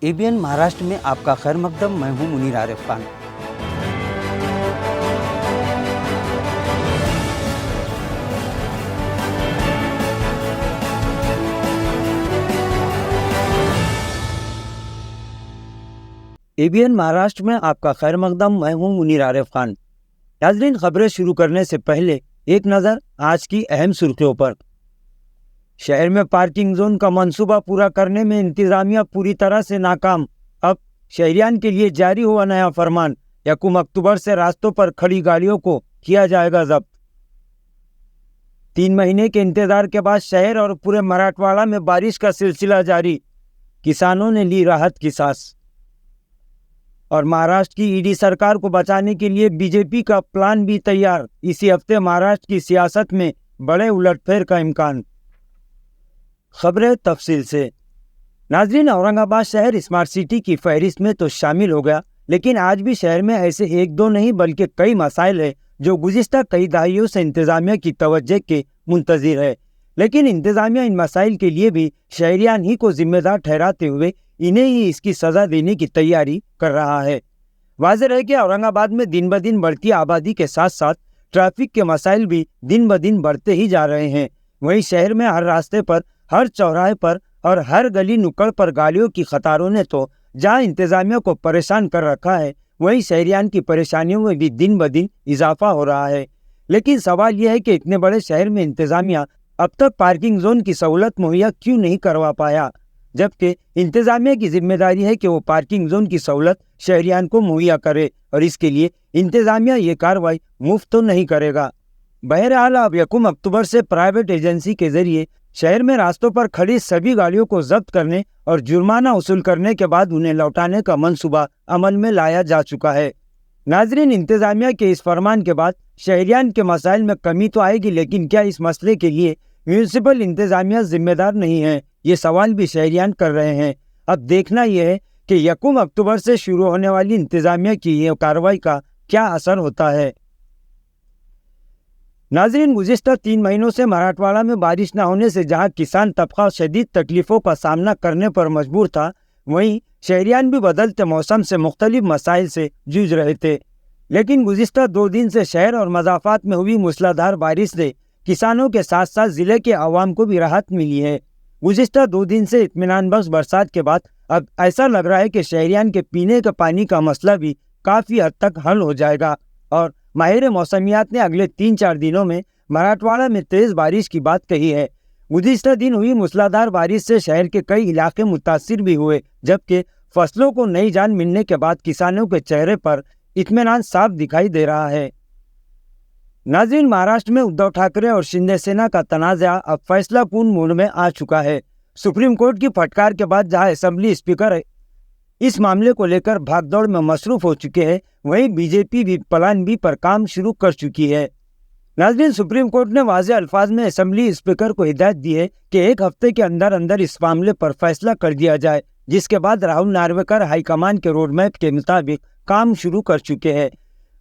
ABN Maharashtra में आपका खैर मकदम। मैं हूं मुनीर आरिफ खान। ABN महाराष्ट्र में आपका खैर मकदम। मैं हूं मुनीर आरिफ खान। नाज़रीन, खबरें शुरू करने से पहले एक नज़र आज की अहम सुर्खियों पर। शहर में पार्किंग जोन का मंसूबा पूरा करने में इंतजामिया पूरी तरह से नाकाम। अब शहरियान के लिए जारी हुआ नया फरमान। 1 अक्टूबर से रास्तों पर खड़ी गाड़ियों को किया जाएगा जब्त। 3 महीने के इंतजार के बाद शहर और पूरे मराठवाड़ा में बारिश का सिलसिला जारी। किसानों ने ली राहत की सांस। और महाराष्ट्र की ईडी सरकार को बचाने के लिए बीजेपी का प्लान भी तैयार। इसी हफ्ते महाराष्ट्र की सियासत में बड़े उलटफेर का इम्कान। खबरें तफसील से। नाज़रीन, औरंगाबाद शहर स्मार्ट सिटी की फहरिस्त में तो शामिल हो गया, लेकिन आज भी शहर में ऐसे 1-2 नहीं बल्कि कई मसाइल है जो गुज़िश्ता कई दहाइयों से इंतजामिया की तवज्जो के मुंतज़िर है। लेकिन इंतजामिया इन मसाइल के लिए भी शहरियान ही को जिम्मेदार ठहराते हुए इन्हें ही इसकी सज़ा देने की तैयारी कर रहा है। वाज़ेह है कि औरंगाबाद में दिन ब दिन बढ़ती आबादी के साथ साथ ट्रैफिक के मसाइल भी दिन ब दिन बढ़ते ही जा रहे हैं। वहीं शहर में हर रास्ते पर, हर चौराहे पर और हर गली नुक्कड़ पर गाड़ियों की कतारों ने तो जहां इंतजामिया को परेशान कर रखा है, वहीं शहरियान की परेशानियों में भी दिन ब दिन इजाफा हो रहा है। लेकिन सवाल यह है कि इतने बड़े शहर में इंतजामिया अब तक पार्किंग जोन की सहूलत मुहैया क्यों नहीं करवा पाया, जबकि इंतजामिया की जिम्मेदारी है कि वो पार्किंग जोन की सहूलत शहरियान को मुहैया करे और इसके लिए इंतजामिया ये कार्रवाई मुफ्त तो नहीं करेगा। बहरहाल अब 1 अक्टूबर से प्राइवेट एजेंसी के जरिए शहर में रास्तों पर खड़ी सभी गाड़ियों को जब्त करने और जुर्माना वसूल करने के बाद उन्हें लौटाने का मंसूबा अमल में लाया जा चुका है। नाजरीन, इंतजामिया के इस फरमान के बाद शहरियान के मसाइल में कमी तो आएगी, लेकिन क्या इस मसले के लिए म्यूनिसिपल इंतजामिया जिम्मेदार नहीं है? ये सवाल भी शहरियान कर रहे हैं। अब देखना यह है कि 1 अक्टूबर से शुरू होने वाली इंतजामिया की ये कार्रवाई का क्या असर होता है। नाज़रीन, गुज़िश्ता 3 महीनों से मराठवाड़ा में बारिश न होने से जहां किसान तबका शदीद तकलीफ़ों का सामना करने पर मजबूर था, वहीं शहरियान भी बदलते मौसम से मुख्तलिफ मसाइल से जूझ रहे थे। लेकिन गुज़िश्ता 2 दिन से शहर और मज़ाफ़ात में हुई मूसलाधार बारिश से किसानों के साथ साथ ज़िले के आवाम को भी राहत मिली है। गुज़िश्ता 2 दिन से इत्मीनान बख्श बरसात के बाद अब ऐसा लग रहा है कि शहरियान के पीने के पानी का मसला भी काफ़ी हद तक हल हो जाएगा। और माहिर मौसमियात ने अगले 3-4 दिनों में मराठवाड़ा में तेज़ बारिश की बात कही है। गुज़िश्ता दिन हुई मूसलाधार बारिश से शहर के कई इलाके मुतासिर भी हुए, जबकि फसलों को नई जान मिलने के बाद किसानों के चेहरे पर इत्मीनान साफ दिखाई दे रहा है। नाज़रीन, महाराष्ट्र में उद्धव ठाकरे और शिंदे सेना का तनाज़ा अब फैसला कून मोड़ में आ चुका है। सुप्रीम कोर्ट की फटकार के बाद जहां असेंबली स्पीकर इस मामले को लेकर भागदौड़ में मसरूफ हो चुके हैं, वहीं बीजेपी भी प्लान बी पर काम शुरू कर चुकी है। नाज़रीन, सुप्रीम कोर्ट ने वाज़ेह अल्फाज में असेंबली स्पीकर को हिदायत दी है कि 1 हफ्ते के अंदर अंदर इस मामले पर फैसला कर दिया जाए, जिसके बाद राहुल नार्वेकर हाईकमान के रोड मैप के मुताबिक काम शुरू कर चुके हैं।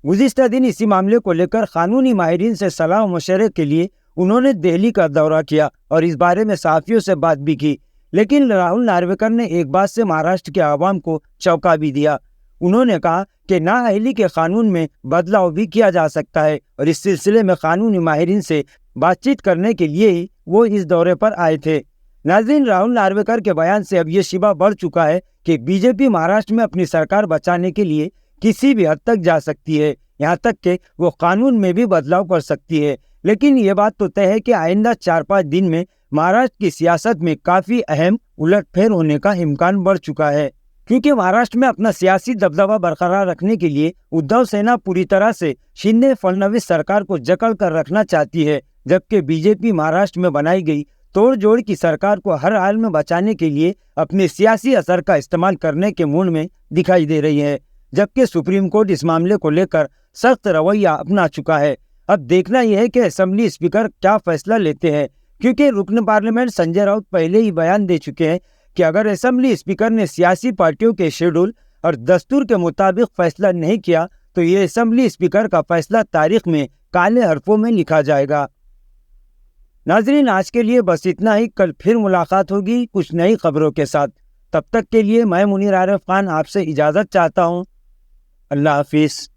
गुज़िश्ता दिन इसी मामले को लेकर कानूनी माहिरीन से सलाह और मशवरे के लिए उन्होंने दिल्ली का दौरा किया और इस बारे में सहाफ़ियों से बात भी की। लेकिन राहुल नार्वेकर ने एक बात से महाराष्ट्र के आवाम को चौंका भी दिया। उन्होंने कहा कि नाअहली के कानून में बदलाव भी किया जा सकता है और इस सिलसिले में कानूनी माहिरीन से बातचीत करने के लिए ही वो इस दौरे पर आए थे। नाज़रीन, राहुल नार्वेकर के बयान से अब ये शिबा बढ़ चुका है कि बीजेपी महाराष्ट्र में अपनी सरकार बचाने के लिए किसी भी हद तक जा सकती है, यहाँ तक कि वो कानून में भी बदलाव कर सकती है। लेकिन ये बात तो तय है कि आइंदा 4-5 दिन में महाराष्ट्र की सियासत में काफ़ी अहम उलटफेर होने का इम्कान बढ़ चुका है, क्योंकि महाराष्ट्र में अपना सियासी दबदबा बरकरार रखने के लिए उद्धव सेना पूरी तरह से शिंदे फडणवीस सरकार को जकड़ कर रखना चाहती है, जबकि बीजेपी महाराष्ट्र में बनाई गई तोड़ जोड़ की सरकार को हर हाल में बचाने के लिए अपने सियासी असर का इस्तेमाल करने के मूड में दिखाई दे रही है। जबकि सुप्रीम कोर्ट इस मामले को लेकर सख्त रवैया अपना चुका है। अब देखना यह है कि असेंबली स्पीकर क्या फैसला लेते हैं, क्योंकि रुकन पार्लियामेंट संजय राउत पहले ही बयान दे चुके हैं कि अगर असेंबली स्पीकर ने सियासी पार्टियों के शेड्यूल और दस्तूर के मुताबिक फैसला नहीं किया तो ये असेंबली स्पीकर का फैसला तारीख में काले हरफों में लिखा जाएगा। नाजरीन, आज के लिए बस इतना ही। कल फिर मुलाकात होगी कुछ नई खबरों के साथ। تب تک کے لیے میں منیر عارف خان آپ سے اجازت چاہتا ہوں۔ اللہ حافظ۔